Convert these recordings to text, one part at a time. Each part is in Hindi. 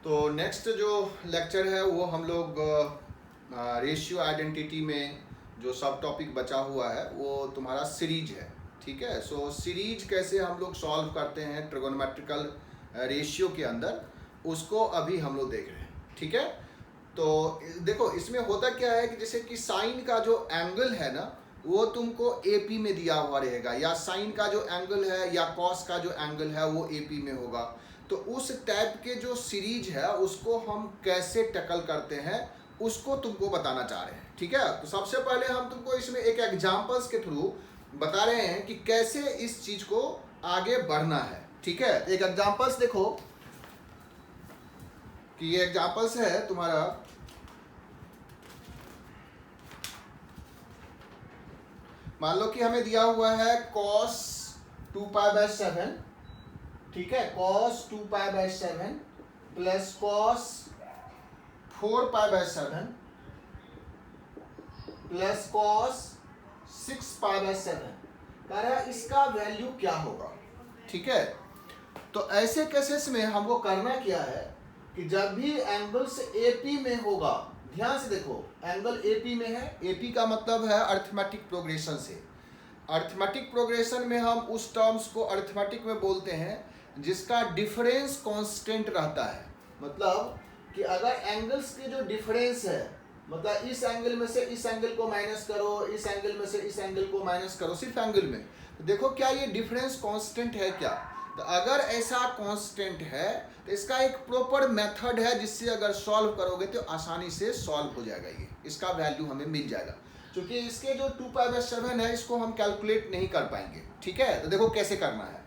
तो नेक्स्ट जो लेक्चर है वो हम लोग रेशियो आइडेंटिटी में जो सब टॉपिक बचा हुआ है वो तुम्हारा सीरीज है। ठीक है, सो सीरीज कैसे हम लोग सॉल्व करते हैं ट्रिगोनोमेट्रिकल रेशियो के अंदर, उसको अभी हम लोग देख रहे हैं। ठीक है, तो देखो इसमें होता क्या है कि जैसे कि साइन का जो एंगल है ना वो तुमको एपी में दिया हुआ रहेगा, या साइन का जो एंगल है या कॉस का जो एंगल है वो एपी में होगा। तो उस टाइप के जो सीरीज है उसको हम कैसे टैकल करते हैं उसको तुमको बताना चाह रहे हैं। ठीक है, तो सबसे पहले हम तुमको इसमें एक एग्जांपल्स के थ्रू बता रहे हैं कि कैसे इस चीज को आगे बढ़ना है। ठीक है, एक एग्जांपल्स देखो कि ये एग्जांपल्स है तुम्हारा, मान लो कि हमें दिया हुआ है cos 2π/7। ठीक है, cos 2π/7 plus cos 4π/7 plus cos 6π/7। कह रहा है इसका वैल्यू क्या होगा। ठीक है, तो ऐसे केसेस में हमको करना क्या है कि जब भी एंगल्स एपी में होगा, ध्यान से देखो एंगल एपी में है, एपी का मतलब है अरिथमेटिक प्रोग्रेशन से। अरिथमेटिक प्रोग्रेशन में हम उस टर्म्स को अरिथमेटिक में बोलते हैं जिसका डिफरेंस कांस्टेंट रहता है। मतलब कि अगर एंगल्स के जो डिफरेंस है, मतलब इस एंगल में से इस एंगल को माइनस करो, इस एंगल में से इस एंगल को माइनस करो, सिर्फ एंगल में, तो देखो क्या ये डिफरेंस कांस्टेंट है क्या। तो अगर ऐसा कांस्टेंट है तो इसका एक प्रॉपर मेथड है जिससे अगर सॉल्व करोगे तो आसानी से सॉल्व हो जाएगा, ये इसका वैल्यू हमें मिल जाएगा। क्योंकि इसके जो 2π/7 है इसको हम कैलकुलेट नहीं कर पाएंगे। ठीक है, तो देखो कैसे करना है।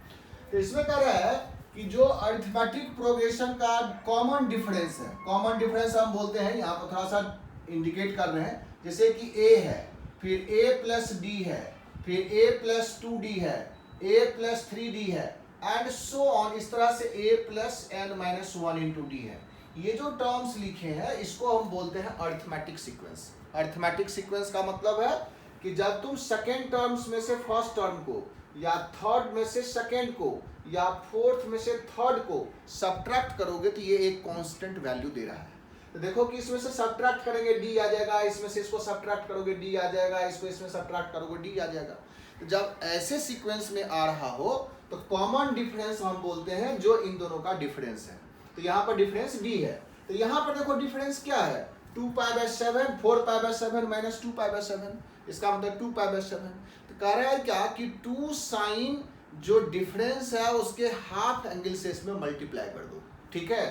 तो इसमें कह रहा है कि जो अरिथमेटिक प्रोग्रेशन का कॉमन डिफरेंस है, कॉमन डिफरेंस हम बोलते हैं, यहाँ पर थोड़ा सा इंडिकेट कर रहे हैं, जैसे कि a है, फिर a + d है, फिर a + 2d है, a + 3d है, एंड सो ऑन, इस तरह से a + n-1 × d है। ये जो टर्म्स लिखे हैं इसको हम बोलते हैं अरिथमेटिक सीक्वेंस। अरिथमेटिक सीक्वेंस का मतलब है कि जब तुम सेकेंड टर्म्स में से फर्स्ट टर्म को, या थर्ड में से सेकेंड को, या फोर्थ में से थर्ड को सब्ट्रैक्ट करोगे तो ये एक कांस्टेंट वैल्यू दे रहा है। तो देखो कि इसमें से सब्ट्रैक्ट करेंगे d आ जाएगा, इसमें से इसको सब्ट्रैक्ट करोगे d आ जाएगा, इसको इसमें सब्ट्रैक्ट करोगे d आ जाएगा। तो जब ऐसे सीक्वेंस में आ रहा हो तो कॉमन डिफरेंस हम बोलते हैं जो इन दोनों का डिफरेंस है। तो यहाँ पर डिफरेंस d है, तो यहाँ पर देखो डिफरेंस क्या है, 2π/7, 4π/7 माइनस 2π/7, इसका मतलब 2π/7। तो कह रहा है क्या कि 2 साइन जो डिफरेंस है उसके हाफ एंगल से इसमें मल्टीप्लाई कर दो। ठीक है,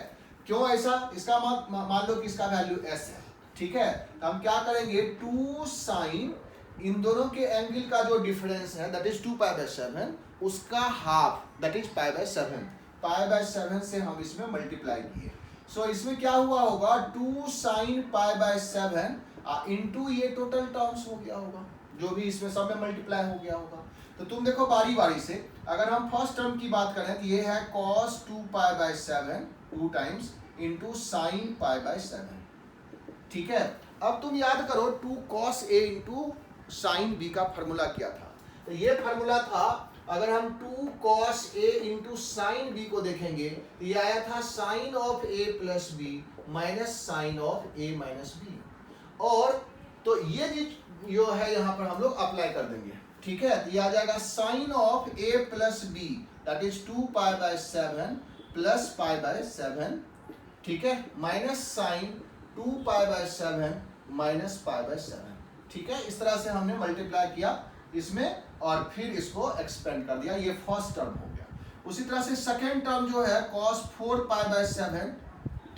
क्यों ऐसा, इसका मान लो कि इसका वैल्यू s है। ठीक है, तो हम क्या करेंगे, 2 साइन इन दोनों के एंगल का जो डिफरेंस है दैट इज 2π/7, उसका हाफ दैट इज π/7, π/7 से हम इसमें मल्टीप्लाई किए। सो इसमें क्या हुआ होगा, 2 साइन π/7 इंटू ये टोटल टर्म्स हो गया होगा, जो भी इसमें सब में मल्टीप्लाई हो गया होगा। तो तुम देखो बारी बारी से, अगर हम फर्स्ट टर्म की बात करें तो ये है cos 2π/7 2 टाइम्स इंटू साइन π/7। ठीक है, अब तुम याद करो 2 cos A into sine B का फॉर्मूला क्या था। तो ये फॉर्मूला था, अगर हम 2 cos A into sine B को देखेंगे तो ये आया था sine of A + B minus sine of A - B। और तो ये जो है यहाँ पर हम लोग अप्लाई कर देंगे। ठीक है, तो ये आ जाएगा sine of A + B that is 2π/7 plus π/7। ठीक है, माइनस साइन 2π/7 माइनस π/7। ठीक है, इस तरह से हमने मल्टीप्लाई किया इसमें और फिर इसको एक्सपेंड कर दिया, ये फर्स्ट टर्म हो गया। उसी तरह से सेकेंड टर्म जो है cos 4π/7,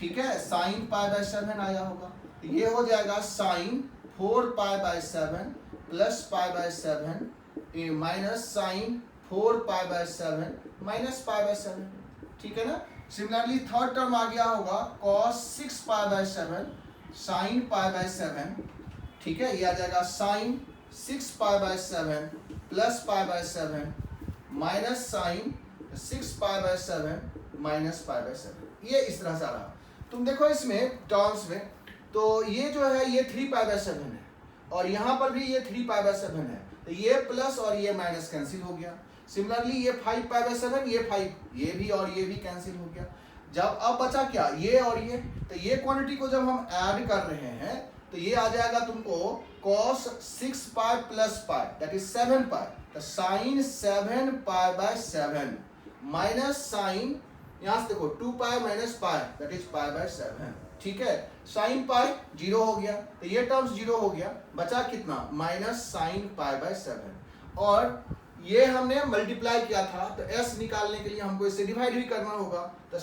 ठीक है, साइन π/7 आया होगा, ये हो जाएगा sine 4π/7 plus π/7 minus sine 4π/7 minus π/7। ठीक है ना। सिमिलरली थर्ड टर्म आ गया होगा cos 6π/7 साइन π/7। ठीक है, ये आ जाएगा sine 6π/7 plus π/7 minus sine 6π/7 minus π/7। ये इस तरह से आ रहा। तुम देखो इसमें टर्म्स में, तो ये जो है ये 3π/7 है और यहाँ पर भी ये 3π/7 है, तो ये प्लस और ये माइनस कैंसिल हो गया। सिमिलरली ये 5π/7, ये 5, ये भी और ये भी कैंसिल हो गया। जब अब बचा क्या, ये और ये, तो ये क्वांटिटी को जब हम ऐड कर रहे हैं तो ये आ जाएगा तुमको cos 6 pi plus pi that is 7 pi, तो sine 7 pi by 7 minus sine यहां से देखो 2 pi minus pi that is pi by 7, ठीक है। साइन पाई 0 हो गया, तो ये टर्म्स 0 हो गया, बचा कितना माइनस साइन पाई बाय 7, और ये हमने मल्टीप्लाई किया था तो s निकालने के लिए हमको इससे डिवाइड भी करना होगा, तो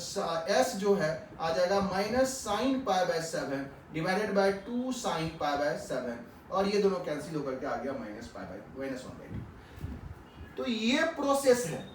s जो है आ जाएगा minus sine pi by 7 divided by 2 sine pi by 7, और ये दोनों कैंसिल होकर के आ गया माइनस पाई बाय माइनस 1/2। तो ये प्रोसेस है,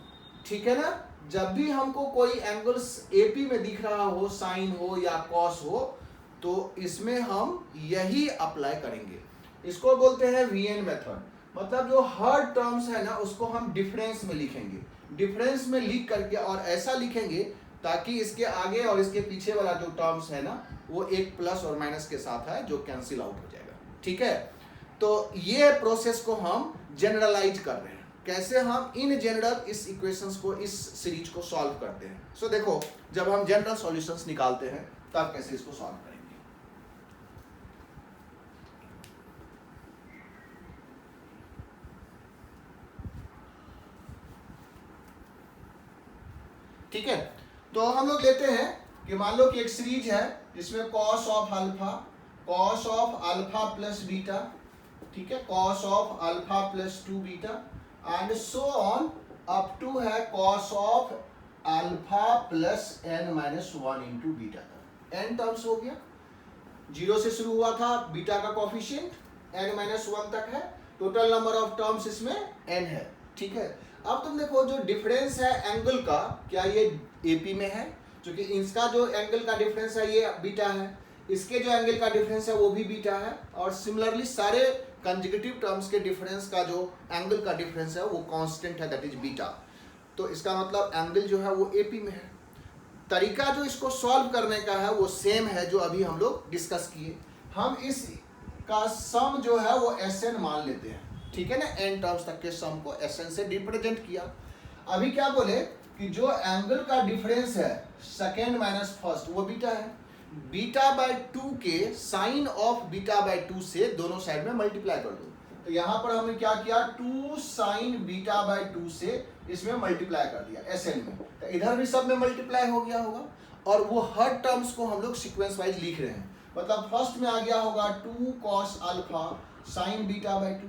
ठीक है ना। जब भी हमको कोई एंगल्स एपी में दिख रहा हो, साइन हो या कॉस हो, तो इसमें हम यही अप्लाई करेंगे। इसको बोलते हैं वीएन मेथड, मतलब जो हर टर्म्स है ना उसको हम डिफरेंस में लिखेंगे, डिफरेंस में लिख करके और ऐसा लिखेंगे ताकि इसके आगे और इसके पीछे वाला जो टर्म्स है ना वो एक प्लस और माइनस के साथ है जो कैंसिल आउट हो जाएगा, ठीक है। तो ये प्रोसेस को हम जनरलाइज कर रहे हैं, कैसे हम इन जनरल इस इक्वेशंस को, इस सीरीज को सॉल्व करते हैं। सो देखो जब हम जनरल सॉल्यूशंस निकालते हैं तब कैसे इसको सॉल्व करेंगे। ठीक है, तो हम लोग लेते हैं कि मान लो कि एक सीरीज है जिसमें cos of alpha plus beta, ठीक है, cos of alpha plus 2 beta and so on up to है cos of alpha plus n minus 1 into beta तक। n टर्म्स हो गया, 0 से शुरू हुआ था, बीटा का कोफिशिएंट n माइनस 1 तक है, टोटल नंबर ऑफ टर्म्स इसमें n है, ठीक है। अब तुम देखो जो डिफरेंस है एंगल का, क्या ये एपी में है, क्योंकि इसका जो एंगल का डिफरेंस है ये बीटा है, इसके जो एंगल का डिफरेंस है वो भी बीटा है, और सिमिलरली सारे कंजुगेटिव टर्म्स के डिफरेंस का जो एंगल का डिफरेंस है वो कांस्टेंट है दैट इज बीटा। तो इसका मतलब एंगल जो है वो एपी में है। तरीका जो इसको सॉल्व करने का है वो सेम है जो अभी हम लोग डिस्कस किए। हम इस का सम जो है वो Sn मान लेते हैं, ठीक है ना, n टर्म्स तक के सम को Sn से रिप्रेजेंट किया। अभी क्या बोले कि जो एंगल का डिफरेंस है सेकेंड माइनस फर्स्ट वो बीटा है, बीटा बाय 2 के साइन ऑफ बीटा बाय 2 से दोनों साइड में मल्टीप्लाई कर दो। तो यहाँ पर हमने क्या किया, 2 साइन बीटा बाय 2 से इसमें मल्टीप्लाई कर दिया Sn में, तो इधर भी सब में मल्टीप्लाई हो गया होगा, और वो हर टर्म्स को हम लोग सीक्वेंस वाइज लिख रहे हैं। मतलब फर्स्ट में आ गया होगा 2 cos alpha sign beta by 2,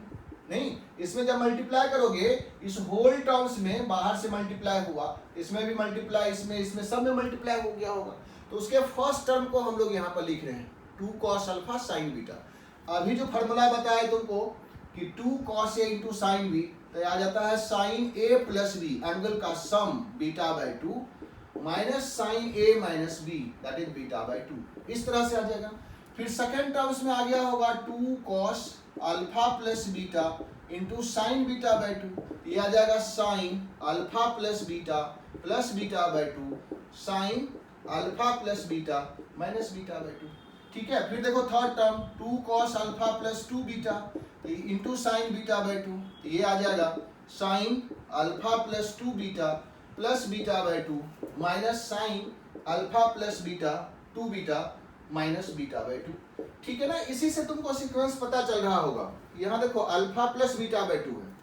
नहीं, इसमें जब मल्टीप्लाई करोगे इस होल टर्म्स में बाहर से मल्टीप्लाई हुआ, इसमें भी मल्टीप्लाई, इसमें सब में मल्टीप्लाई हो गया होगा, तो उसके फर्स्ट टर्म को हम लोग यहाँ पर लिख रहे हैं 2 cos अल्फा साइन बीटा। अभी जो फॉर्मूला बताया तुमको कि 2 cos a into sine B, तो आ जाता है sine a plus B angle का sum beta by 2 minus sine a minus B that is beta by 2, इस तरह से आ जाएगा। फिर सेकेंड टर्म्स में आ गया होगा 2 cos alpha plus beta into sine beta by 2, ये आ जाएगा sine alpha plus beta by 2 sine alpha plus beta minus beta by 2, ठीक है। फिर देखो third term 2 cos alpha plus 2 beta into sine beta by 2, ये आ जाएगा sine alpha plus 2 beta by 2 minus sign alpha plus beta 2 beta minus beta by 2, ठीक है ना। इसी से तुमको सीक्वेंस पता चल रहा होगा। यहाँ देखो अल्फा प्लस बीटा बाय 2 है,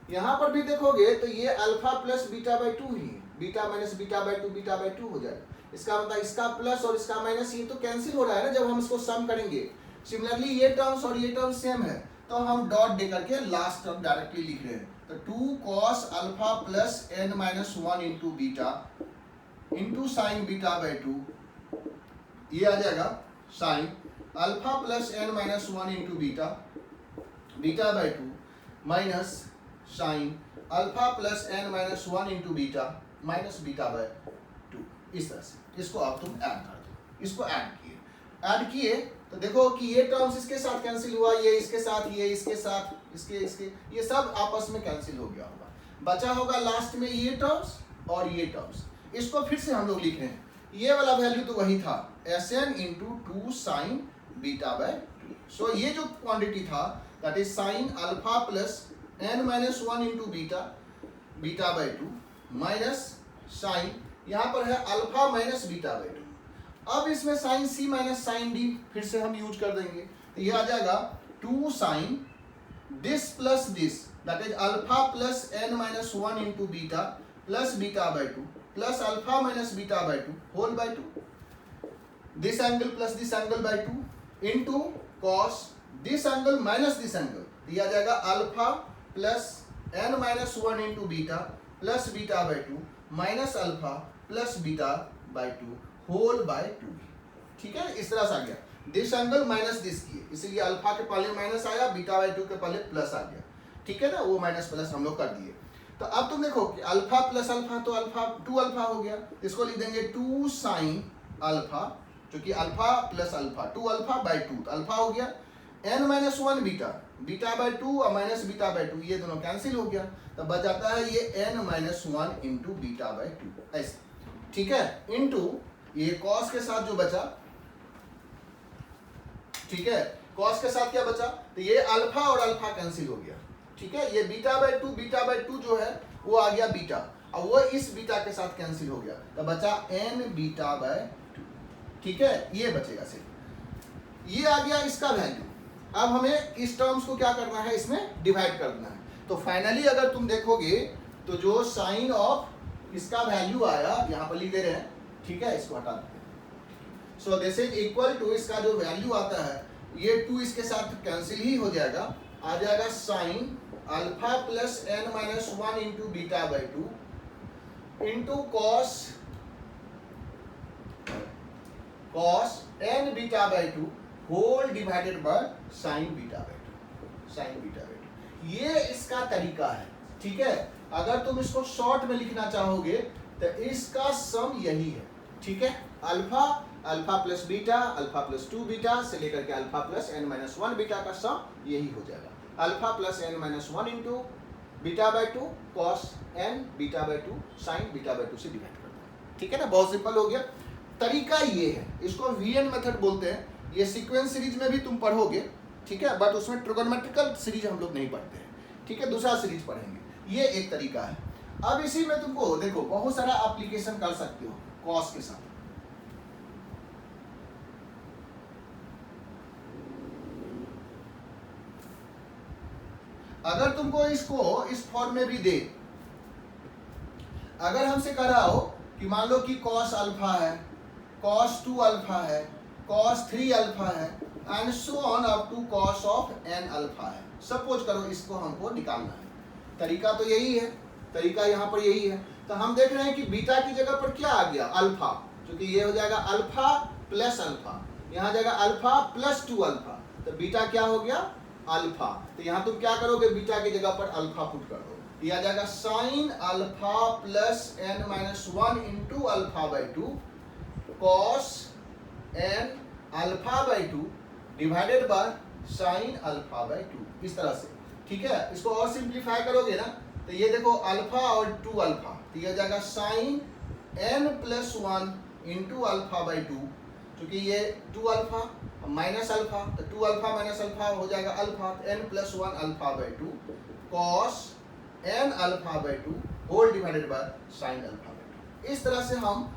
यहाँ पर भी देखोगे तो ये अल्फा प्लस बीटा बाय 2 ही है, beta minus beta by 2 beta by 2 हो जाएगा। इसका मतलब इसका प्लस और इसका माइनस ये तो कैंसिल हो रहा है ना जब हम इसको सम करेंगे। सिमिलरली ये टर्म्स और ये टर्म्स सेम है, तो हम डॉट दे करके लास्ट टर्म डायरेक्टली लिख रहे हैं। तो 2 cos alpha plus n minus 1 into beta into sine beta by 2, ये आ जाएगा sine alpha plus n minus 1 into beta by 2 minus sign alpha plus n minus 1 into beta minus beta by 2, इस तरह से। इसको अब तुम ऐड कर दो, इसको ऐड किए तो देखो कि ये टर्म्स इसके साथ कैंसिल हुआ, ये इसके साथ, ये इसके साथ, इसके ये सब आपस में कैंसिल हो गया होगा, बचा होगा लास्ट में ये टर्म्स और ये टर्म्स। इसको फिर से हम लोग लिख रहे हैं, ये वाला वैल्यू तो वही था Sn into 2 sine beta by 2। So ये जो क्वांटिटी था that is sine alpha plus n minus 1 into beta by 2 minus sine यहाँ पर है alpha minus beta by two. अब इसमें sine C minus sine D फिर से हम यूज कर देंगे, तो ये आ जाएगा 2 sine this plus this, that is alpha plus N minus 1 into beta plus beta by two plus alpha minus beta by two whole by two, this angle plus this angle by two into cos this angle minus this angle, दिया जाएगा alpha plus N minus 1 into beta plus beta by two minus alpha plus beta by two whole by two. ठीक है, इस तरह से आ गया। दिस एंगल माइनस दिस की, इसीलिए अल्फा के पहले माइनस आया, बीटा बाई टू के पहले प्लस आ गया। ठीक है ना, वो माइनस प्लस हम लोग कर दिए। तो अब तुम देखो कि अल्फा प्लस अल्फा तो अल्फा 2 अल्फा हो गया, इसको लिख देंगे 2 साइन अल्फा, जो कि alpha plus alpha 2 alpha by 2 तो अल्फा हो गया, N minus 1 beta, beta by 2 और माइनस बीटा बाई 2 ये दोनों कैंसिल हो गया, तो बच जाता है ये N minus 1 into beta by 2 ऐसे। ठीक है, इंटू ये कॉस के साथ जो बचा, ठीक है, कॉस के साथ क्या बचा, तो ये अल्फा और अल्फा कैंसिल हो गया। ठीक है, ये बीटा बाई टू जो है वो आ गया बीटा, और वो इस बीटा के साथ कैंसिल हो गया, तो बचा एन बीटा बाई 2। ठीक है, ये बचेगा सिर्फ, ये आ गया इसका वैल्यू। अब हमें इस टर्म्स को क्या करना है, इसमें डिवाइड करना है। तो फाइनली अगर तुम देखोगे तो जो साइन ऑफ इसका वैल्यू आया, यहाँ पर लिख दे रहे हैं, ठीक है, इसको हटा देते हैं। So this is equal to, इसका जो वैल्यू आता है ये 2 इसके साथ कैंसिल ही हो जाएगा, आ जाएगा sine alpha plus N minus 1 into beta by 2 into cos N beta by 2 whole divided by sine beta by 2, sine beta by 2। ये इसका तरीका है। ठीक है, अगर तुम इसको शॉर्ट में लिखना चाहोगे तो इसका सम यही है। ठीक है, alpha alpha plus beta, alpha plus 2 beta से लेकर के alpha plus N minus 1 beta का सम यही हो जाएगा। Alpha plus N minus 1 into beta by 2 cos N beta by 2 sine beta by 2 से डिवाइड करते हैं। ठीक है ना, बहुत सिंपल हो गया। तरीका ये है, इसको वीएन मेथड बोलते हैं। ये सीक्वेंस सीरीज में भी तुम पढ़ोगे, ठीक है, बट उसमें ट्रिगोनोमेट्रिकल सीरीज हम लोग नहीं पढ़ते हैं। ठीक है, दूसरा सीरीज पढ़ेंगे। ये एक तरीका है। अब इसी में तुमको देखो बहुत सारा एप्लीकेशन कर सकते हो कॉस के साथ। अगर तुमको इसको इस फॉर्म में भी दे, अगर हमसे कह रहा हो कि मान लो कि कॉस अल्फा है, कॉस 2 अल्फा है, कॉस 3 अल्फा है and so on up to cos of n alpha है। सपोज करो इसको हमको निकालना है। तरीका तो यही है, तरीका यहाँ पर यही है। तो हम देख रहे हैं कि बीटा की जगह पर क्या आ गया, अल्फा, क्योंकि ये हो जाएगा अल्फा प्लस अल्फा, यहाँ जाएगा अल्फा प्लस 2 अल्फा, तो बीटा क्या हो गया, अल्फा। तो यहाँ तुम क्या करोगे, बीटा की जगह पर अल्फा पुट कर दो, ये आ जाएगा sine alpha plus n minus 1 into alpha by 2 cos n alpha by 2 divided by sine alpha by 2, इस तरह से। ठीक है, इसको और सिंप्लीफाई करोगे ना, तो ये देखो अल्फा और 2 अल्फा, तो ये जाएगा sine n plus 1 into alpha by 2, क्योंकि ये 2 अल्फा माइनस अल्फा, तो 2 अल्फा माइनस अल्फा हो जाएगा alpha, n plus 1 alpha by 2 cos n alpha by 2 whole divided by sine alpha by 2। इस तरह से हम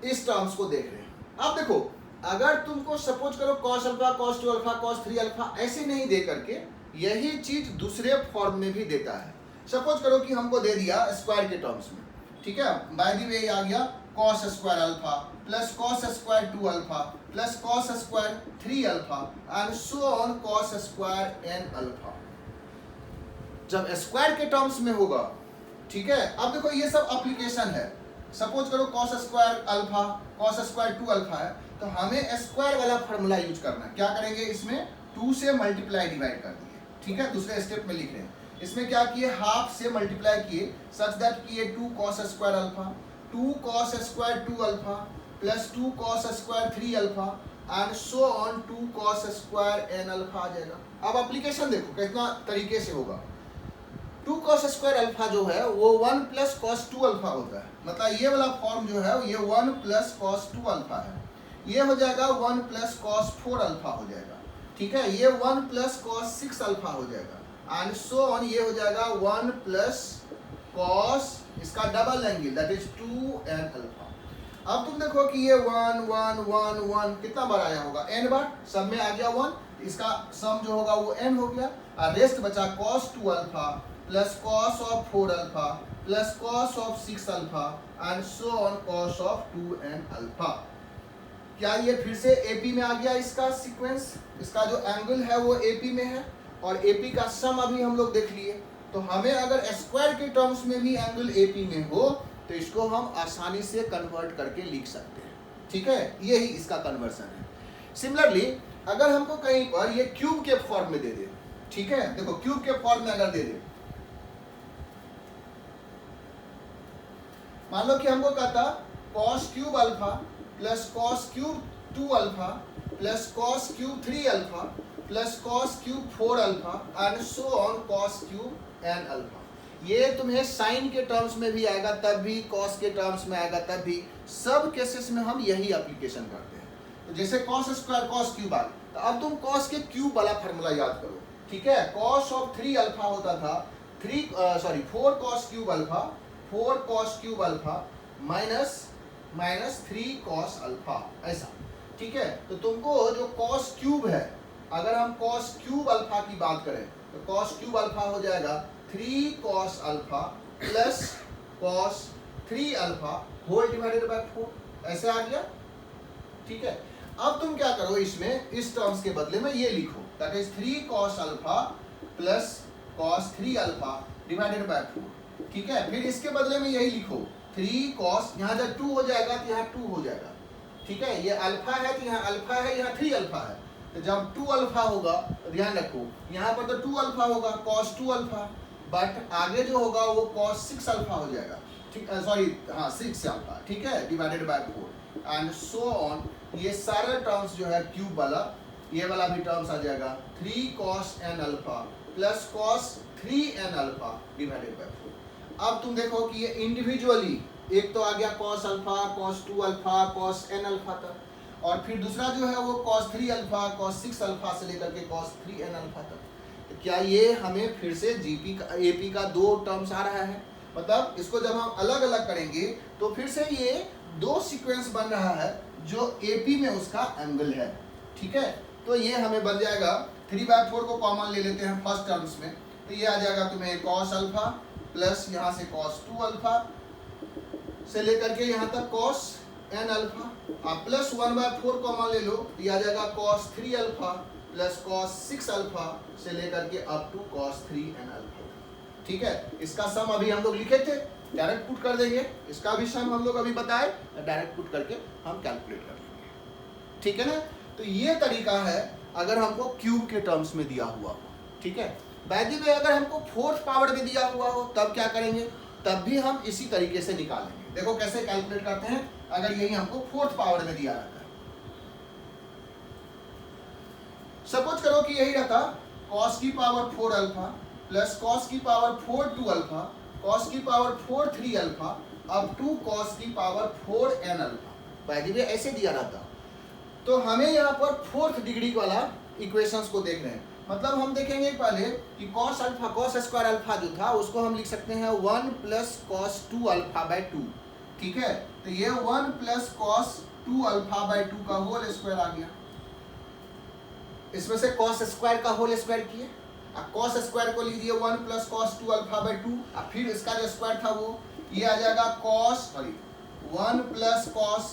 इस टर्म्स को देख रहे हैं। अब देखो, अगर तुमको सपोज करो cos alpha, cos 2 alpha, cos 3 alpha ऐसे नहीं दे करके यही चीज दूसरे फॉर्म में भी देता है। सपोज करो कि हमको दे दिया स्क्वायर के टर्म्स में, ठीक है, बाय द वे आ गया cos square alpha plus cos square 2 alpha plus cos square 3 alpha and so on cos square n alpha, जब स्क्वायर के टर्म्स में होगा। ठीक है, अब देखो ये सब एप्लीकेशन है। सपोज करो cos square alpha, cos square 2 alpha है, तो हमें स्क्वायर वाला फार्मूला यूज करना है। क्या करेंगे, इसमें 2 से मल्टीप्लाई डिवाइड कर दिए। ठीक है, दूसरे स्टेप में लिख रहे हैं। इसमें क्या किए, हाफ से मल्टीप्लाई किए सच दैट किए 2 cos square alpha, 2 cos square 2 alpha plus 2 cos square 3 alpha and so on 2 cos square n alpha आ जाएगा। अब एप्लीकेशन देखो कितना तरीके से होगा। 2 कॉस स्क्वायर अल्फा जो है वो 1 प्लस कॉस 2 अल्फा होता है, मतलब ये वाला फॉर्म जो है ये 1 प्लस कॉस 2 अल्फा है। ये हो जाएगा 1 प्लस कॉस 4 अल्फा हो जाएगा। ठीक है, ये 1 प्लस कॉस 6 अल्फा हो जाएगा एंड सो ऑन, ये हो जाएगा 1 प्लस कॉस इसका double angle that is 2n alpha. अब तुम देखो कि ये 1 1 1 1 कितना बार आया होगा, n बार, सब में आ गया 1, इसका सम जो होगा वो n हो गया, और रेस्ट बचा cos 2 alpha plus cos of 4 alpha plus cos of 6 alpha and so on cos of 2n alpha. क्या ये फिर से AP में आ गया इसका सीक्वेंस, इसका जो एंगल है वो AP में है, और AP का सम अभी हम लोग देख लिए। तो हमें अगर स्क्वायर के टर्म्स में भी एंगल AP में हो तो इसको हम आसानी से कन्वर्ट करके लिख सकते हैं, ठीक है, यही इसका कन्वर्सन है। सिमिलरली अगर हमको कहीं पर ये क्यूब के फॉर्म में दे दे, ठीक है, देखो क्यूब के फॉर्म में अगर दे दे, मान लो कि हमको कहता cos cube alpha plus cos cube 2 alpha plus cos cube 3 alpha plus cos cube 4 alpha and so on cos cube n alpha. ये तुम्हें साइन के टर्म्स में भी आएगा तब भी, कॉस के टर्म्स में आएगा तब भी, सब केसेस में हम यही एप्लीकेशन करते हैं। तो जैसे कॉस स्क्वायर कॉस क्यूब आ, तो अब तुम कॉस के क्यूब वाला फार्मूला याद करो, ठीक है। कॉस ऑफ 3 अल्फा होता था 4 cos cube alpha, 4 cos cube alpha minus 3 cos alpha, ऐसा, ठीक है। तो तुमको जो कॉस क्यूब है, अगर हम कॉस क्यूब अल्फा की बात करें तो कॉस क्यूब अल्फा हो जाएगा 3 cos alpha plus cos 3 alpha whole divided by 4, ऐसे आ गया, ठीक है। अब तुम क्या करो, इसमें इस टर्म्स के बदले में ये लिखो, that is 3 cos alpha plus cos 3 alpha divided by 4, ठीक है। फिर इसके बदले में यही लिखो 3 cos, यहाँ जब 2 हो जाएगा तो यहाँ 2 हो जाएगा, ठीक है। ये अल्फा है तो यहाँ अल्फा है, यहाँ 3 अल्फा है, तो जब 2 अल्फा होगा तो ध्यान रखो यहाँ पर तो 2 अल्फा होगा cos 2 अल्फा, बट आगे जो होगा वो cos 6 अल्फा हो जाएगा, ठीक, सॉरी हाँ 6 अल्फा, ठीक है, divided by 4 and so on. ये सारे टर्म्स जो है क्यूब वाला, ये वाला भी टर्म्स आ जाएगा 3 cos n alpha plus cos 3n alpha divided by 4। अब तुम देखो कि ये इंडिविजुअली एक तो आ गया cos alpha, cos 2 alpha, cos n alpha तक, और फिर दूसरा जो है वो cos 3 अल्फा, cos 6 अल्फा से लेकर के cos 3n अल्फा तक। तो क्या ये हमें फिर से जीपी का AP का 2 टर्म्स आ रहा है, मतलब इसको जब हम अलग अलग करेंगे तो फिर से ये 2 सीक्वेंस बन रहा है जो AP में उसका एंगल है, ठीक है। तो ये हमें बन जाएगा 3/4 को कॉमन ले लेते हैं फर्स्ट टर्म्स में, तो ये आ जाएगा तुम्हें cos अल्फा प्लस यहाँ से cos 2 अल्फा से लेकर के यहाँ तक cos n अल्फा, आप प्लस 1/4 कॉमन ले लो, ये आ जाएगा cos 3 alpha plus cos 6 alpha से लेकर के up to cos 3n alpha, ठीक है। इसका सम अभी हम लोग लिखे थे, डायरेक्ट पुट कर देंगे, इसका भी सम हम लोग अभी बताए, डायरेक्ट पुट करके हम कैलकुलेट कर लेंगे, ठीक है ना। तो ये तरीका है अगर हमको क्यूब के टर्म्स में दिया हुआ हो, ठीक है। बाय द वे अगर हमको 4th पावर में दिया हुआ हो तब क्या करेंगे, तब भी हम इसी तरीके से निकालेंगे। देखो कैसे कैलकुलेट करते हैं अगर यही हमको 4th पावर में दिया रहता है। सपोज करो कि यही रहता cos की पावर 4 अल्फा प्लस cos की पावर 4 2 अल्फा, cos की power 4 3 alpha up to cos की power 4 n alpha, by the way ऐसे दिया रहता। तो हमें यहाँ पर 4th डिग्री वाला इक्वेशंस को देख रहे हैं, मतलब हम देखेंगे पहले कि cos alpha, cos square alpha जो था उसको हम लिख सकते हैं 1 प्लस cos 2 अल्फा बाय 2, ठीक है। तो ये 1 प्लस cos 2 अल्फा बाय 2 का होल स्क्वायर आ गया, इसमें से cos स्क्वायर का होल स्क्वायर किए, अब cos स्क्वायर को लिख दिए 1 प्लस cos 2 अल्फा बाय 2, अब फिर इसका जो स्क्वायर था वो ये आ जाएगा 1 प्लस cos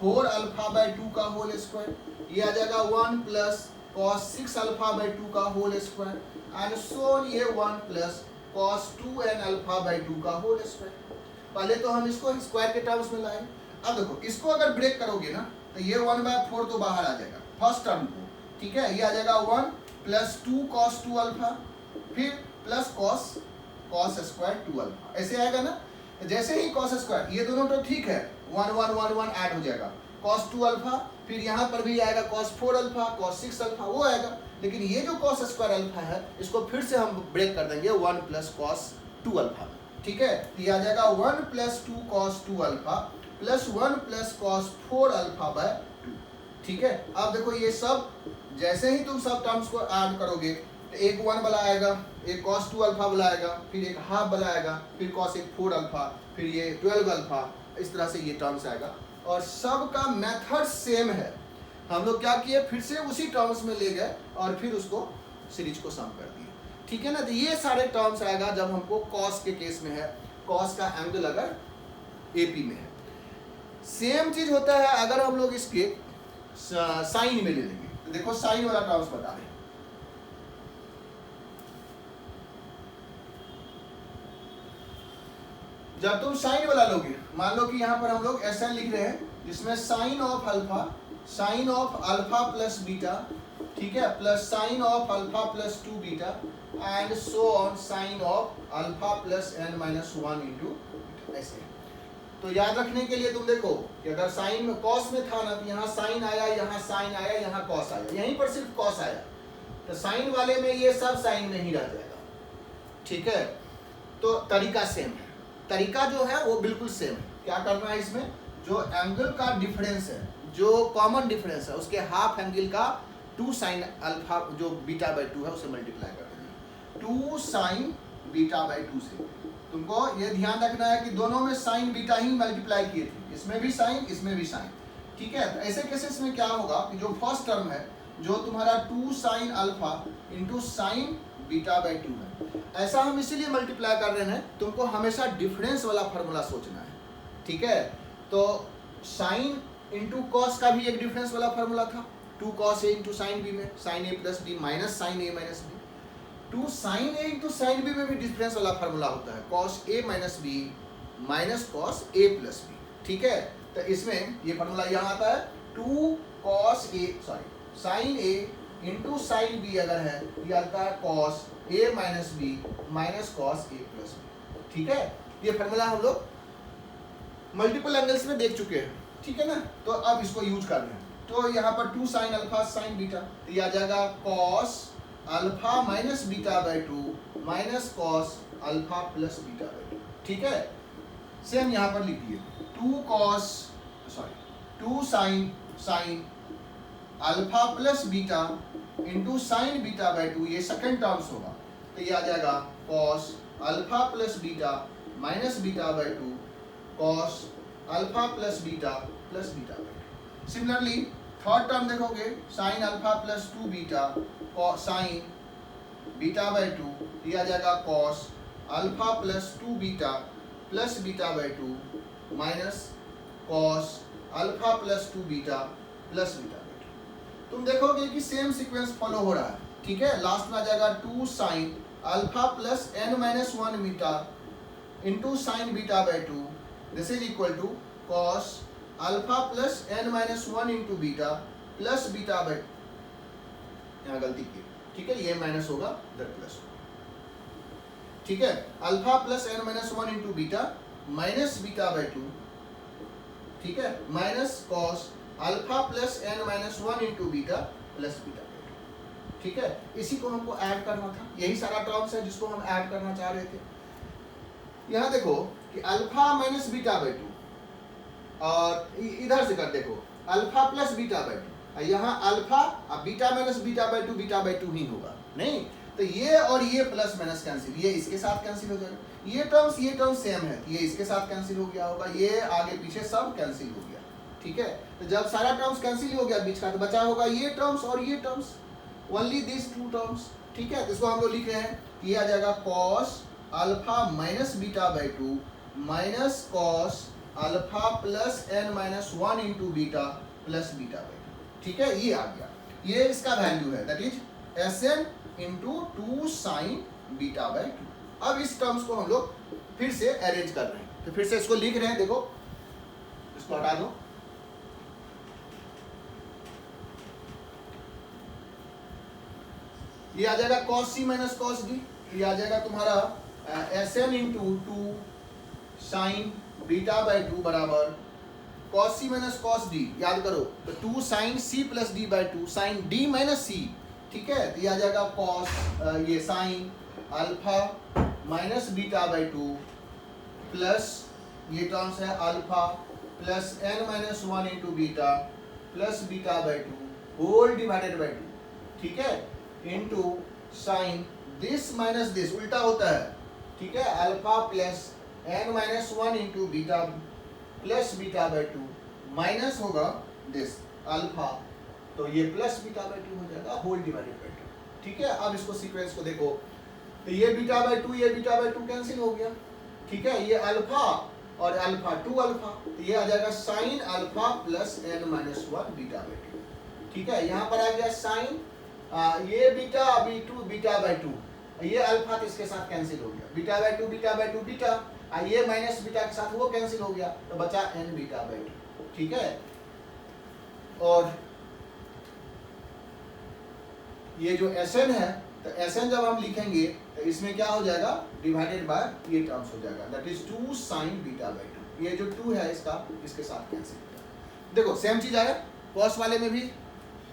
4 अल्फा बाय 2 का होल स्क्वायर, ये आ जाएगा 1 प्लस cos 6 अल्फा बाय 2 का होल स्क्वायर एंड सो ये 1 plus cos 2n alpha by 2 का होल स्क्वायर। पहले तो हम इसको स्क्वायर के टर्म्स में लाए, अब देखो इसको अगर ब्रेक करोगे ना तो ये 1/4 तो बाहर आ जाएगा फर्स्ट टर्म को, ठीक है। ये आ जाएगा 1 प्लस 2 cos 2 अल्फा फिर प्लस cos स्क्वायर 2 अल्फा, ऐसे आएगा ना। जैसे ही cos स्क्वायर, ये दोनों तो ठीक है 1 1 1 1 ऐड हो जाएगा, cos 2 अल्फा, फिर यहाँ पर भी आएगा cos 4 अल्फा, cos 6 अल्फा वो आएगा, लेकिन ये जो cos स्क्वायर अल्फा है इसको फिर से हम ब्रेक कर देंगे 1 प्लस cos 2 अल्फा, ठीक है। तो ये आ जाएगा 1 plus 2 cos 2 alpha plus 1 plus cos 4 alpha by 2, ठीक है। अब देखो ये सब जैसे ही तुम सब टर्म्स को ऐड करोगे एक 1 वाला आएगा, एक cos 2 अल्फा वाला आएगा, फिर एक हाफ वाला आएगा, फिर cos एक 4 अल्फा, फिर ये 12 अल्फा, इस तरह से ये टर्म्स आएगा और सब का मेथड सेम है। हम लोग क्या किए, फिर से उसी टर्म्स में ले गए और फिर उसको सीरीज को सम कर दिए, ठीक है ना। तो ये सारे टर्म्स आएगा जब हमको cos के केस में है, cos का एंगल अगर AP में है। सेम चीज होता है अगर हम लोग इसके साइन में ले लेंगे, तो देखो साइन वाला टर्म्स बता रहे हैं। जब तुम साइन वाला लोगे, मान लो कि यहां पर हम लोग ऐसा लिख रहे हैं जिसमें sine of alpha plus beta, ठीक है, plus sine of alpha plus 2 beta and so on sine of alpha plus n minus 1 into ऐसे। तो याद रखने के लिए तुम देखो कि अगर साइन में कॉस में था ना, तो यहाँ साइन आया, यहाँ साइन आया, यहाँ कॉस आया, यहीं पर सिर्फ कॉस आया, तो साइन वाले में ये सब साइन में ही रह जाएगा, ठीक है। तो तरीका सेम है, तरीका जो है वो बिल्कुल सेम है। क्या करना है इसमें, जो एंगल का डिफरेंस है, जो कॉमन डिफरेंस है, उसके हाफ एंगल का 2 साइन अल्फा जो बीटा बाई 2 है उसे मल्टीप्लाई कर देना, 2 साइन बीटा बाई 2 से। तुमको ये ध्यान रखना है कि दोनों में साइन बीटा ही मल्टीप्लाई किए थे, इसमें भी साइन, इसमें भी साइन, ठीक है। तो ऐसे केसेस में क्या होगा कि जो फर्स्ट टर्म है, जो तुम्हारा 2 sine alpha into sine beta by 2 है, ऐसा हम इसीलिए मल्टीप्लाई कर रहे हैं, तुमको हमेशा डिफरेंस वाला फार्मूला सोचना है, ठीक है। तो साइन इंटू कॉस का भी एक डिफरेंस वाला फार्मूला था, 2 cos a into sine B में sine A plus D minus sine A minus B. 2 sine A into sine B में भी डिफरेंस वाला फार्मूला होता है, cos a minus B minus cos a plus B, ठीक है। तो इसमें ये फार्मूला यहाँ आता है 2 cos a sine a into sine B अगर है, ये आता है cos a minus B minus cos a plus B, ठीक है। ये फार्मूला हम लोग मल्टीपल एंगल्स में देख चुके हैं, ठीक है ना। तो अब इसको यूज कर रहे हैं, तो यहाँ पर 2 साइन अल्फा साइन बीटा, तो ये आ जाएगा cos alpha minus beta by 2 minus cos alpha plus beta by 2, ठीक है। सेम यहाँ पर लिख दिए 2 sine alpha plus beta into sine beta by 2, ये सेकंड टर्म्स होगा, तो ये आ जाएगा cos alpha plus beta minus beta by 2 cos alpha plus beta by 2। Similarly third term देखोगे, sine alpha plus 2 beta sine beta by 2, ये आ जाएगा cos alpha plus 2 beta plus beta by 2 minus cos alpha plus 2 beta plus beta by 2। तुम देखोगे कि सेम सीक्वेंस फॉलो हो रहा है, ठीक है। लास्ट में आ जाएगा 2 sine alpha plus n minus 1 beta into sine beta by 2, this is equal to cos alpha plus n minus 1 into beta plus beta by, यहाँ गलती की, ठीक है, ये माइनस होगा इधर प्लस होगा, ठीक है। Alpha plus n minus 1 into beta minus beta by 2, ठीक है, minus cos alpha plus n minus 1 into beta plus beta by 2, ठीक है। इसी को हमको ऐड करना था, यही सारा टर्म्स है जिसको हम ऐड करना चाह रहे थे। यहाँ देखो कि अल्फा माइनस बीटा बाई 2 और इधर से कर देखो अल्फा प्लस बीटा बाई 2, यहाँ अल्फा अब beta minus beta by 2 beta by 2 ही होगा, नहीं तो ये और ये प्लस माइनस कैंसिल, ये इसके साथ कैंसिल हो जाएगा, ये टर्म्स सेम है, ये इसके साथ कैंसिल हो गया होगा, ये आगे पीछे सब कैंसिल हो गया, ठीक है। तो जब सारा टर्म्स कैंसिल हो गया बीच का, तो बचा होगा ये टर्म्स और ये टर्म्स, ओनली दिस 2 टर्म्स, ठीक है। तो इसको हम लोग लिख रहे हैं, ये आ जाएगा cos alpha minus beta by 2 minus cos alpha plus n minus 1 into beta plus beta by 2, ठीक है। ये आ गया, ये इसका वैल्यू है, that is Sn into 2 sine beta by 2। अब इस टर्म्स को हम लोग फिर से अरेंज कर रहे हैं, तो फिर से इसको लिख रहे हैं, देखो इसको हटा दो, ये आ जाएगा cos c minus cos d, ये आ जाएगा तुम्हारा Sn into 2 sine beta by 2 बराबर cos c minus cos d, याद करो तो 2 sine c plus d by 2 sine d minus c, ठीक है। तो ये आ जाएगा cos ये sine alpha minus beta by 2 plus ये टर्म्स है alpha plus n minus 1 into beta plus beta by 2 whole divided by 2, ठीक है, into sine this minus this, उल्टा होता है, ठीक है, alpha plus n minus 1 into beta plus beta by 2 minus होगा दिस अल्फा, तो ये प्लस बीटा बाई 2 हो जाएगा होल डिवाइडेड बाई 2, ठीक है। अब इसको सीक्वेंस को देखो, तो ये बीटा बाई 2 ये बीटा बाई 2 कैंसिल हो गया, ठीक है, ये अल्फा और अल्फा 2 अल्फा, तो ये आ जाएगा sine alpha plus n minus 1 beta by 2, ठीक है। यहाँ पर आ गया साइन ये बीटा b2 बीटा बाई 2, ये अल्फा तो इसके साथ कैंसिल हो गया, beta by 2 beta by 2 beta, ये माइनस बीटा के साथ वो कैंसिल हो गया, तो बचा n बीटा बाई 2, ठीक है। और ये जो Sn है, तो Sn जब हम लिखेंगे तो इसमें क्या हो जाएगा, डिवाइडेड बाय ये टर्म्स हो जाएगा, that is 2 sine beta by 2, ये जो 2 है इसका इसके साथ कैंसिल हो जाएगा। देखो सेम चीज आया कॉस वाले में भी,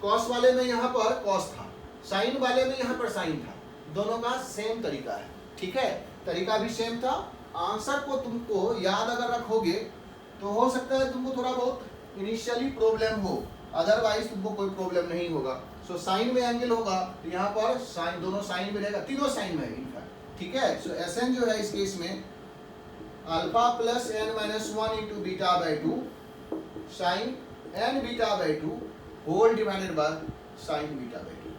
कॉस वाले में यहाँ पर कॉस था, साइन वाले में यहाँ पर साइन था, दोनों का सेम तरीका है, ठीक है, तरीका भी सेम था। आंसर को तुमको याद अगर रखोगे तो हो सकता है तुमको थोड़ा बहुत इनिशियली प्रॉब्लम हो, अदरवाइज तुमको कोई प्रॉब्लम नहीं होगा। सो साइन में एंगल होगा तो यहाँ पर साइन, दोनों साइन में रहेगा, तीनों साइन में है इनफैक्ट, ठीक है। सो Sn जो है इस केस में alpha plus n minus 1 into beta by 2 sine n beta by 2 whole divided by sine beta by 2,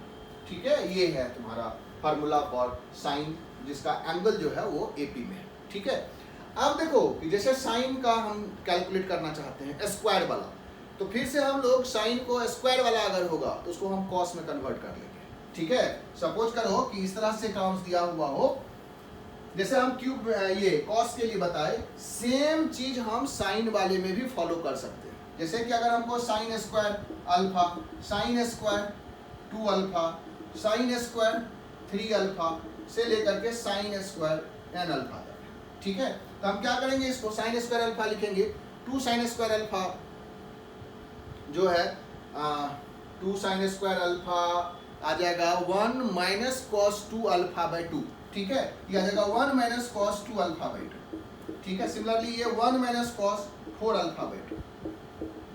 ठीक है। ये है तुम्हारा फार्मूला फॉर साइन, जिसका एंगल जो है वो AP में है, ठीक है। अब देखो कि जैसे साइन का हम कैलकुलेट करना चाहते हैं स्क्वायर वाला, तो फिर से हम लोग साइन को स्क्वायर वाला अगर होगा तो उसको हम कॉस में कन्वर्ट कर लेंगे, ठीक है। सपोज करो कि इस तरह से टर्म्स दिया हुआ हो, जैसे हम क्यूब ये कॉस के लिए बताए, सेम चीज हम साइन वाले में भी फॉलो कर सकते हैं। जैसे कि अगर हमको sine square alpha, sine square 2 alpha, sine square 3 alpha से लेकर के साइन स्क्वायर n अल्फा, ठीक है। तो हम क्या करेंगे, इसको साइन स्क्वायर अल्फा लिखेंगे, 2 साइन स्क्वायर अल्फा जो है 2 साइन स्क्वायर अल्फा आ जाएगा 1 माइनस कॉस 2 अल्फा बाई 2, ठीक है, ये आ जाएगा 1 माइनस कॉस 2 अल्फा बाई 2, ठीक है। सिमिलरली ये 1 minus cos 4 alpha by 2,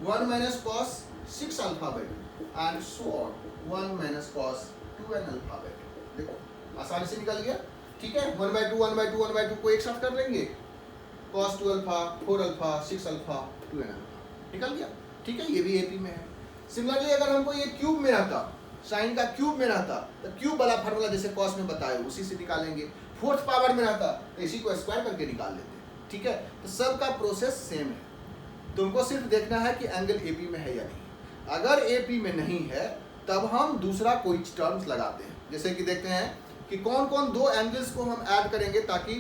1 minus cos 6 alpha by 2 and so on, 1 minus cos 2n alpha by 2। देखो आसानी से निकल गया, ठीक है। 1 बाई 2 1 बाई 2 1 बाई 2 को एक साथ कर लेंगे, cos 2 alpha 4 alpha 6 alpha 2n alpha निकल गया, ठीक है। ये भी AP में है। सिमिलरली अगर हमको ये क्यूब में रहता, साइन का क्यूब में रहता, तो क्यूब वाला फार्मूला जैसे कॉस में बताए उसी से निकालेंगे, फोर्थ पावर में रहता तो इसी को स्क्वायर करके निकाल लेते, ठीक है। तो सबका प्रोसेस सेम है, तुमको सिर्फ देखना है कि एंगल AP में है या नहीं। अगर AP में नहीं है तब हम दूसरा कोई टर्म्स लगाते हैं, जैसे कि देखते हैं कि कौन कौन दो एंगल्स को हम ऐड करेंगे ताकि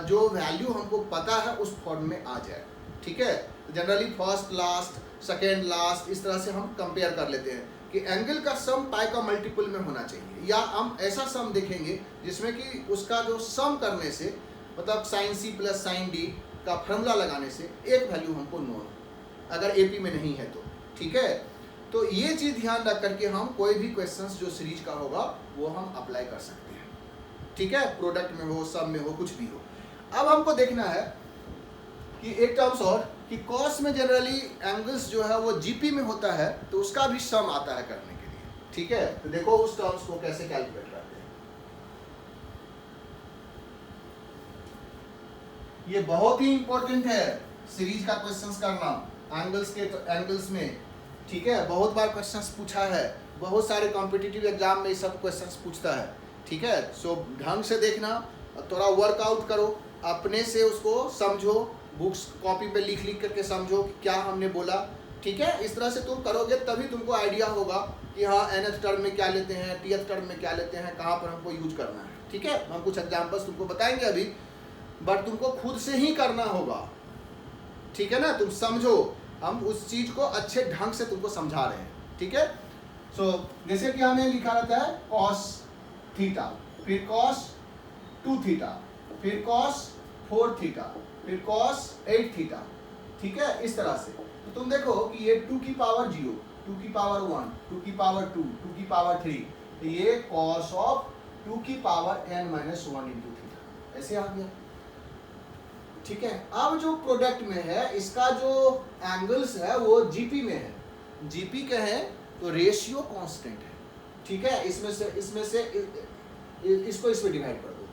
जो वैल्यू हमको पता है उस फॉर्म में आ जाए, ठीक है। Generally first last second last इस तरह से हम कंपेयर कर लेते हैं कि एंगल का सम पाई का मल्टीपल में होना चाहिए, या हम ऐसा सम देखेंगे जिसमें कि उसका जो सम करने से मतलब sine C plus sine D का फॉर्मूला लगाने से एक वैल्यू हमको नोन, अगर AP में नहीं है तो, ठीक है। तो ये चीज़ ध्यान रख करके हम कोई भी क्वेश्चंस जो सीरीज का होगा वो हम अप्लाई कर सकते हैं, ठीक है, प्रोडक्ट में हो, सब में हो, कुछ भी हो। अब हमको देखना है कि एक टर्म्स और कि कॉस में जनरली एंगल्स जो है वो GP में होता है, तो उसका भी सम आता है करने के लिए, ठीक है। तो देखो उस टर्म्स को कैसे कैलकुलेट करते हैं। ये बहुत ही इंपॉर्टेंट है सीरीज का क्वेश्चंस करना एंगल्स के एंगल्स में, ठीक है। बहुत बार क्वेश्चंस पूछा है, बहुत सारे कॉम्पिटिटिव एग्जाम में सब क्वेश्चंस पूछता है, ठीक है। सो ढंग से देखना, थोड़ा वर्कआउट करो, अपने से उसको समझो, बुक्स कॉपी पे लिख लिख करके समझो कि क्या हमने बोला, ठीक है। इस तरह से तुम करोगे तभी तुमको आइडिया होगा कि हाँ nth टर्म में क्या लेते हैं, tth टर्म में क्या लेते हैं, कहाँ पर हमको यूज करना है, ठीक है। हम कुछ एग्जाम्पल्स तुमको बताएंगे अभी, बट तुमको खुद से ही करना होगा, ठीक है ना। तुम समझो, हम उस चीज को अच्छे ढंग से तुमको समझा रहे हैं, ठीक है। सो जैसे कि हमें लिखा रहता है cos थीटा, फिर cos 2 थीटा, फिर cos 4 थीटा, फिर cos 8 थीटा, ठीक है। इस तरह से तो तुम देखो कि ये 2 की पावर 0, 2 की पावर 1, 2 की पावर 2, 2 की पावर 3, तो ये cos ऑफ 2 की power n minus 1 into theta ऐसे आ गया, ठीक है। अब जो प्रोडक्ट में है इसका जो एंगल्स है वो GP में है, GP का है तो रेशियो कांस्टेंट है, ठीक है। इसमें से इसको इसमें डिवाइड कर दो,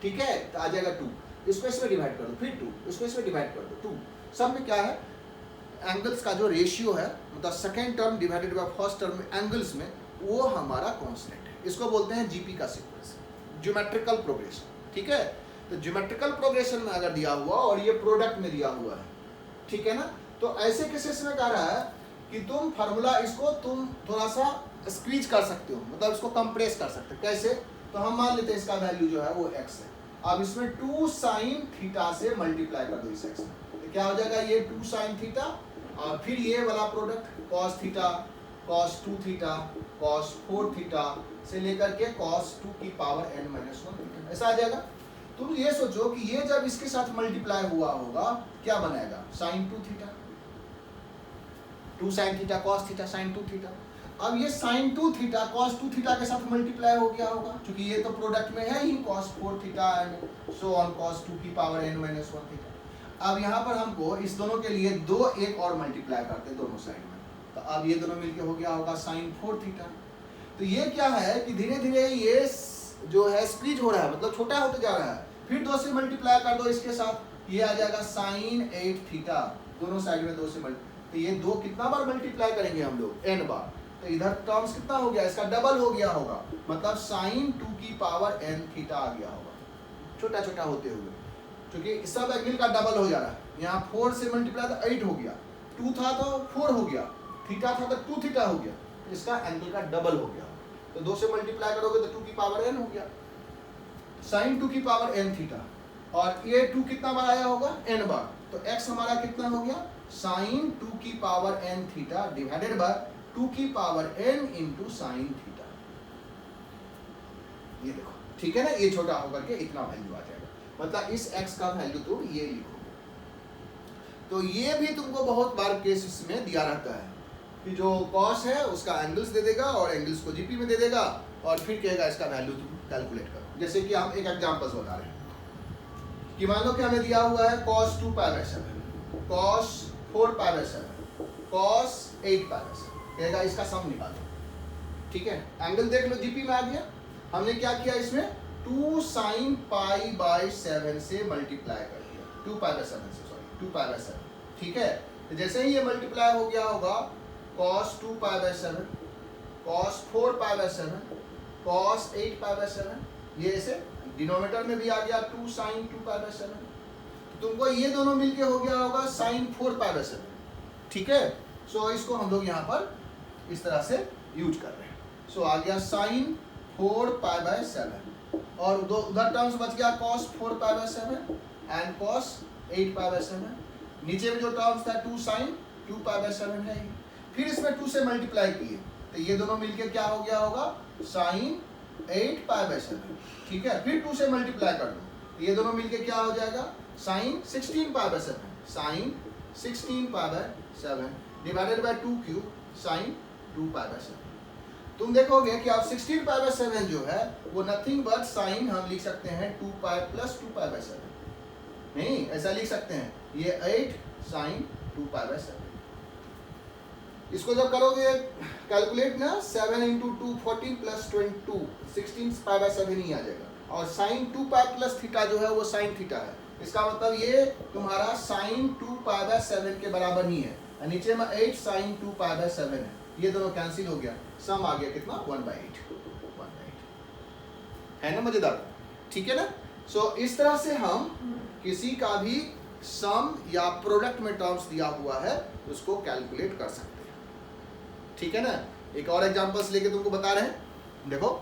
ठीक है, तो आ जाएगा 2, इसको इसमें डिवाइड कर दो, फिर 2, इसको इसमें डिवाइड कर दो 2। सब में क्या है, एंगल्स का जो रेशियो है, मतलब second term divided by first term में एंगल्स में, वो हमारा कांस्टेंट है। इसको बोलते हैं जीपी का सीक्वेंस, ज्योमेट्रिकल प्रोग्रेशन, ठीक है। तो ज्योमेट्रिकल प्रोग्रेशन में अगर दिया हुआ और ये प्रोडक्ट में दिया हुआ है, ठीक है ना, तो ऐसे केसेस में कह रहा है कि तुम फार्मूला इसको तुम थोड़ा सा स्क्वीज कर सकते हो, मतलब इसको कंप्रेस कर सकते हो। कैसे, तो हम मान लेते हैं इसका वैल्यू जो है वो x है। अब इसमें 2 sin थीटा से मल्टीप्लाई कर दो इस x में, तो क्या हो जाएगा, ये 2 sin थीटा और फिर ये वाला product cos theta, cos 2 theta, cos 4 theta से लेकर के cos 2 की पावर n-1 थीटा, ऐसा आ जाएगा। तुम ये सोचो कि ये जब इसके साथ मल्टीप्लाई हुआ होगा क्या बनाएगा, sin 2 theta, 2 sin theta cos theta sin 2 theta. अब ये sin 2 थीटा cos 2 थीटा के साथ मल्टीप्लाई हो गया होगा, क्योंकि ये तो प्रोडक्ट में है ही, cos 4 theta and so on cos 2 की पावर n-1 थीटा। अब यहाँ पर हमको इस दोनों के लिए एक और मल्टीप्लाई करते हैं दोनों साइड में, तो अब ये दोनों मिलके हो गया होगा sin 4 थीटा। तो ये क्या है कि धीरे धीरे ये जो है स्क्वीज हो रहा है, मतलब छोटा होते जा रहा है। फिर 2 से मल्टीप्लाई कर दो इसके साथ, ये आ जाएगा sin 8 थीटा, दोनों साइड में 2 से मल्टीप्लाई, तो ये 2 कितना बार मल्टीप्लाई करेंगे हम लोग, n बार, तो इधर टर्म्स कितना हो गया, इसका डबल हो गया होगा, मतलब sin 2 की पावर n थीटा आ गया होगा, छोटा छोटा होते हुए, क्योंकि सब एंगल का डबल हो जा रहा है। यहाँ 4 से मल्टीप्लाई तो 8 हो गया, 2 था तो 4 हो गया, थीटा था तो 2 थीटा हो गया, तो इसका एंगल का डबल हो गया। तो 2 से मल्टीप्लाई करोगे तो 2 की पावर n हो गया, sin 2 की पावर n थीटा, और ये 2 कितना बार आया होगा, n बार, तो x हमारा कितना हो गया, sin 2 की power n theta divided by 2 की power n into sine theta. ये देखो, ठीक है ना, ये छोटा होकर के इतना वैल्यू आ जाएगा, मतलब इस x का वैल्यू तुम ये लिखोगे। तो ये भी तुमको बहुत बार केसेस में दिया रहता है कि जो cos है उसका एंगल्स दे देगा और एंगल्स को जीपी में दे देगा, और फिर कहेगा इसका वैल्यू तुम कैलकुलेट करो। जैसे कि हम एक एग्जांपल्स बता रहे हैं कि मान लो कि हमें दिया हुआ है cos 2π/7, cos 4π/7, cos 8π/7, कहेगा इसका सम निकालो, ठीक है। एंगल देख लो, जीपी में आ गया। हमने क्या किया, इसमें 2 sin π/7 से मल्टीप्लाई कर दिया, 2π/7 से, सॉरी 2π/7, ठीक है। तो जैसे ही ये मल्टीप्लाई हो गया होगा, cos 2π/7, cos 4π/7, cos 8π/7, ये ऐसे डिनोमिनेटर में भी आ गया 2 sin 2π/7, तुमको ये दोनों मिलके हो गया होगा sin 4π/7, ठीक है। सो इसको हम लोग यहाँ पर इस तरह से यूज कर रहे हैं। सो आ गया sin 4π/7, और उधर टर्म्स बच गया cos 4π/7 एंड cos 8π/7, नीचे में जो टर्म्स था 2 sin 2π/7 है, फिर इसमें 2 से मल्टीप्लाई किए, तो ये दोनों मिलके क्या हो गया होगा, sin 8π/7, ठीक है। फिर 2 से मल्टीप्लाई कर दो, तो ये दोनों मिलके क्या हो जाएगा, sin 16π/7, sin 16π/7 divided by 2 cube sin 2π/7। तुम देखोगे कि आप 16π/7 जो है वो नथिंग बट साइन हम लिख सकते हैं 2π + 2π/7, नहीं ऐसा लिख सकते हैं, ये 8 sin 2π/7। इसको जब करोगे कैलकुलेट ना, 7 × 2 14 + 22 16π/7 ही आ जाएगा, और sin 2π + थीटा जो है वो sin थीटा है। इसका मतलब ये तुम्हारा sin 2π/7 के बराबर ही है, नीचे में 8 sin 2π/7 है, ये दोनों कैंसिल हो गया, सम आ गया कितना, 1/8 है ना, मजेदार, ठीक है ना। सो इस तरह से हम किसी का भी सम या प्रोडक्ट में टर्म्स दिया हुआ है उसको कैलकुलेट कर सकते हैं, ठीक है ना। एक और एग्जांपल्स लेके तुमको बता रहे हैं, देखो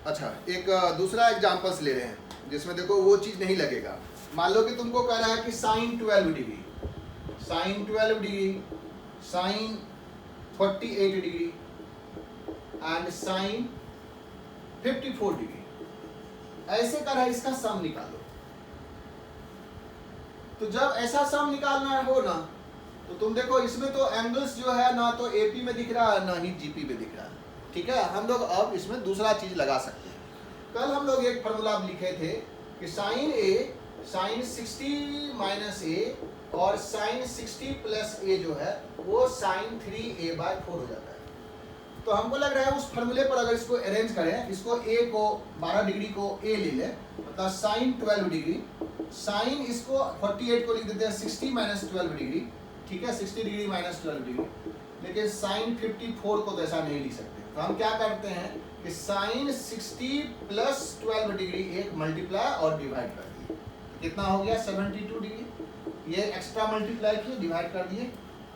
अच्छा, एक दूसरा एग्जांपल्स ले रहे हैं जिसमें देखो वो चीज नहीं लगेगा। मान लो कि तुमको कह रहा है कि sin 12 degree, sin 12 degree, sin 48 degree and sin 54 degree, ऐसे कर रहा है, इसका सम निकालो। तो जब ऐसा सम निकालना हो ना, तो तुम देखो इसमें तो एंगल्स जो है ना तो एपी में दिख रहा है ना ही जीपी में दिख रहा है, ठीक है। हम लोग अब इसमें दूसरा चीज लगा सकते हैं, कल हम लोग एक फार्मूला लिखे थे कि साइन ए साइन 60 माइनस ए और साइन 60 प्लस ए जो है वो साइन 3a/4 हो जाता है। तो हमको लग रहा है उस फार्मूले पर अगर इसको अरेंज करें, इसको ए को 12 डिग्री को ए ले लें, मतलब साइन 12 डिग्री, साइन इसको 48 को लिख देते हैं 60 माइनस 12 डिग्री, ठीक है, 60 डिग्री माइनस 12 डिग्री। लेकिन साइन 54 को तो ऐसा नहीं लिख सकते, तो हम क्या करते हैं कि साइन 60 प्लस 12 डिग्री एक मल्टीप्लाई और डिवाइड कर दिए, कितना हो गया 72 डिग्री। ये एक्स्ट्रा मल्टीप्लाई किए, डिवाइड कर दिए,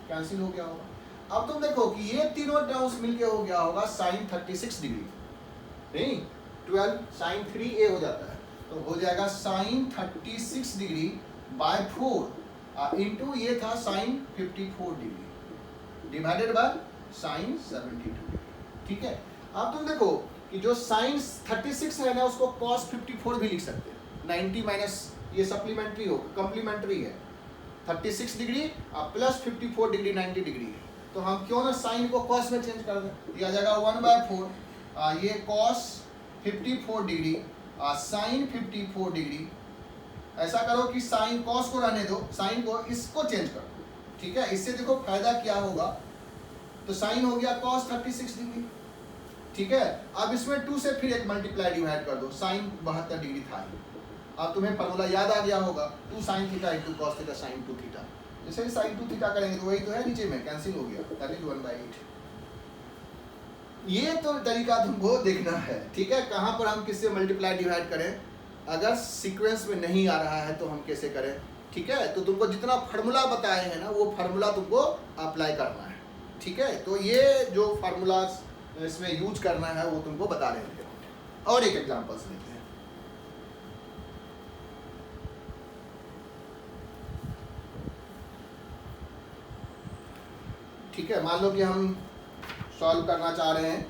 कैंसिल हो गया होगा। अब तुम देखो कि ये तीनों टर्म्स मिलके हो गया होगा साइन 36 डिग्री, नहीं 12 साइन 3a हो जाता है, तो हो जाएगा साइन 36 डिग्री बाय 4 इंटू ये था sine 54 degree divided by sine 72 degree, ठीक है। अब तुम देखो कि जो साइन 36 है ना उसको कॉस 54 भी लिख सकते हैं, 90 माइनस ये सप्लीमेंट्री हो, कम्प्लीमेंट्री है, 36 डिग्री प्लस 54 डिग्री 90 डिग्री है, तो हम क्यों ना साइन को कॉस में चेंज कर दें, दिया जाएगा 1/4 ये कॉस 54 डिग्री साइन 54 डिग्री। ऐसा करो कि साइन कॉस को रहने दो, साइन को इसको चेंज कर दो, ठीक है। इससे देखो फायदा क्या होगा, तो साइन हो गया कॉस 36 डिग्री, ठीक है। अब इसमें 2 से फिर एक मल्टीप्लाई डिवाइड कर दो, साइन 72 डिग्री था। अब तुम्हें फार्मूला याद आ गया होगा, 2 sine theta into cos theta sine 2 theta, जैसे साइन 2 थीटा करेंगे तो वही तो है नीचे में, कैंसिल हो गया, दैट इज 1/8। ये तो तरीका तुमको देखना है, ठीक है, कहाँ पर हम किससे मल्टीप्लाई डिवाइड करें, अगर सीक्वेंस में नहीं आ रहा है तो हम कैसे करें, ठीक है। तो तुमको जितना फार्मूला बताए हैं ना वो फार्मूला तुमको अप्लाई करना है, ठीक है। तो ये जो फार्मूला इसमें यूज करना है वो तुमको बता रहे हैं। और एक एग्जांपल्स लेते हैं, ठीक है। मान लो कि हम सॉल्व करना चाह रहे हैं,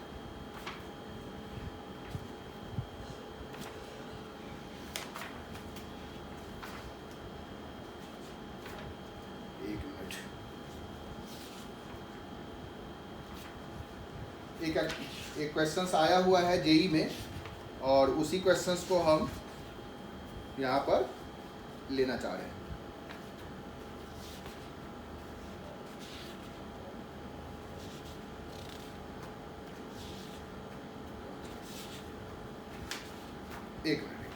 एक मिनट, एक क्वेश्चन आया हुआ है जेई में और उसी क्वेश्चंस को हम यहाँ पर लेना चाह रहे हैं। एक मिनट,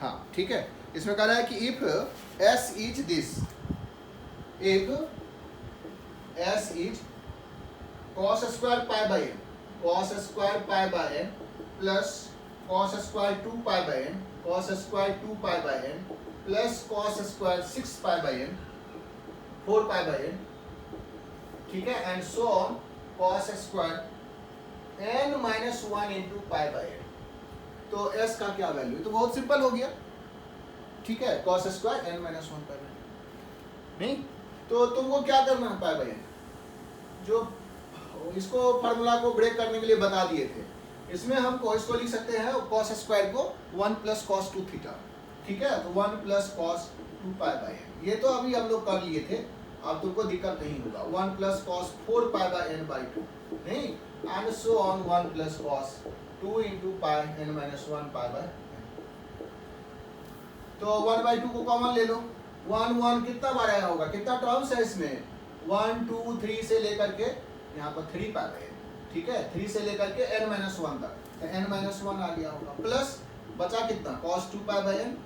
हाँ ठीक है। इसमें कह रहा है कि if S is this, if S is cos square pi by N, cos square pi by N plus cos square 2 pi by N, cos square 2 pi by N plus cos square 6 pi by N 4 pi by N, ठीक है, and so on cos square n minus 1 into pi by N. तो s का क्या वैल्यू है, तो बहुत सिंपल हो गया, ठीक है, cos square n minus 1 pi by N. नहीं तो तुमको क्या करना है, पाई बाई एन जो इसको फार्मूला को ब्रेक करने के लिए बता दिए थे, इसमें हमको इसको लिख सकते हैं cos स्क्वायर को 1 प्लस कॉस 2 थीटा, ठीक है, तो 1 plus cos 2 pi by N, ये तो अभी हम लोग कर लिए थे, अब तुमको दिक्कत नहीं होगा। 1 plus cos 4 pi by N by 2, नहीं, and so on 1 plus cos 2 into pi N minus 1 pi by N. तो 1/2 को कॉमन ले लो, 1 कितना बार आया होगा, कितना टर्म्स है इसमें, 1 2 3 से लेकर के यहाँ पर 3 पाई बाई एन, ठीक है, 3 से लेकर के n माइनस 1 तक, तो n माइनस 1 आ गया होगा, प्लस बचा कितना cos 2 pi by N,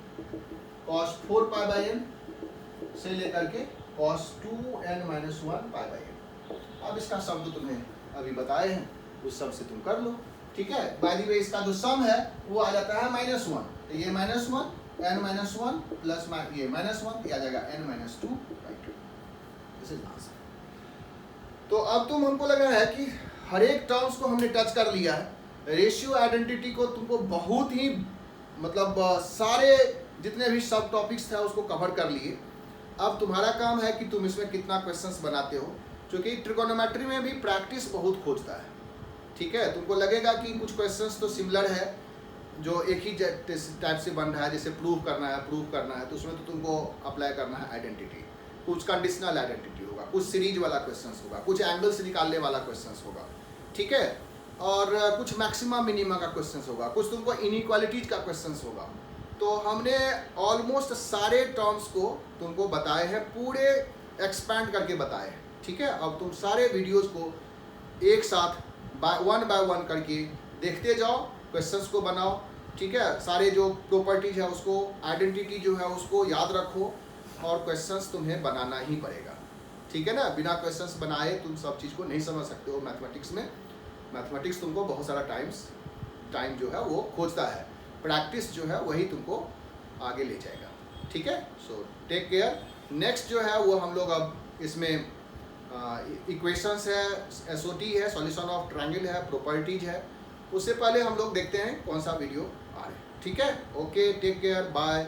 cos 4 pi by N से लेकर के cos 2n minus 1 pi by N. अब इसका सम तो तुम्हें अभी बताए हैं, उस सम से तुम कर लो, ठीक है। बाय द वे इसका जो सम है वो आ जाता है -1, तो ये -1 n माइनस 1 प्लस ये -1 आ जाएगा n minus 2 by 2, this is answer. तो अब तुम हमको लग रहा है कि हर एक टर्म्स को हमने टच कर लिया है, रेशियो आइडेंटिटी को तुमको बहुत ही मतलब सारे जितने भी सब टॉपिक्स थे उसको कवर कर लिए। अब तुम्हारा काम है कि तुम इसमें कितना क्वेश्चंस बनाते हो, क्योंकि ट्रिगोनोमेट्री में भी प्रैक्टिस बहुत खोजता है, ठीक है। तुमको लगेगा कि कुछ क्वेश्चंस तो सिमिलर है जो एक ही टाइप से बन रहा है, जैसे प्रूव करना है, तो उसमें तो तुमको अप्लाई करना है आइडेंटिटी, कुछ कंडीशनल आइडेंटिटी होगा, कुछ सीरीज वाला क्वेश्चंस होगा, कुछ एंगल्स निकालने वाला क्वेश्चंस होगा, ठीक है, और कुछ मैक्सिमा मिनिमा का क्वेश्चंस होगा, कुछ तुमको इनइक्वालिटीज का क्वेश्चंस होगा। तो हमने ऑलमोस्ट सारे टर्म्स को तुमको बताए हैं, पूरे एक्सपैंड करके बताए हैं, ठीक है। अब तुम सारे वीडियोस को एक साथ बाय वन करके देखते जाओ, क्वेश्चंस को बनाओ, ठीक है। सारे जो प्रॉपर्टीज है उसको, आइडेंटिटी जो है उसको याद रखो, और क्वेश्चंस तुम्हें बनाना ही पड़ेगा, ठीक है ना। बिना क्वेश्चंस बनाए तुम सब चीज़ को नहीं समझ सकते हो मैथमेटिक्स में। मैथमेटिक्स तुमको बहुत सारा टाइम जो है वो खोजता है, प्रैक्टिस जो है वही तुमको आगे ले जाएगा, ठीक है। So take care. नेक्स्ट जो है वो हम लोग अब इसमें इक्वेशंस है, एसओटी है, सॉल्यूशन ऑफ ट्रायंगल है, प्रॉपर्टीज है। उससे पहले हम लोग देखते हैं कौन सा वीडियो आ रहा है, ठीक है। Okay, take care, bye.